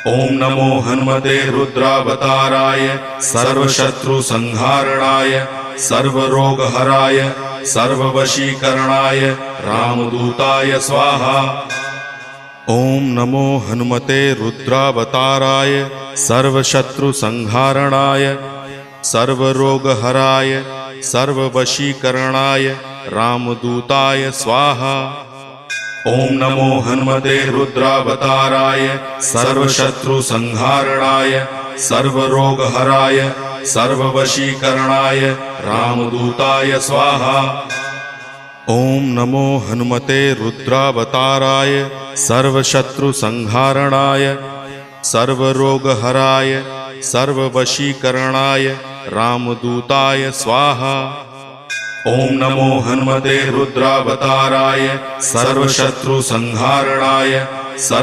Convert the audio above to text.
ओम नमो हनुमते रुद्रावताराय सर्वशत्रुसंहारणाय सर्वरोगहराय सर्ववशीकरणाय रामदूताय स्वाहा। ओम नमो हनुमते रुद्रावताराय सर्वशत्रुसंहारणाय सर्वरोगहराय सर्ववशीकरणाय रामदूताय स्वाहा। ओम नमो हनुमते रुद्रावताराय सर्वशत्रुसंहारणाय सर्वरोगहराय सर्ववशीकरणाय रामदूताय स्वाहा। ओम नमो हनुमते रुद्रावताराय सर्वशत्रुसंहारणाय सर्वरोगहराय सर्ववशीकरणाय रामदूताय स्वाहा। ओम नमो हनुमते रुद्रावताराय सर्वशत्रुसंहारणाय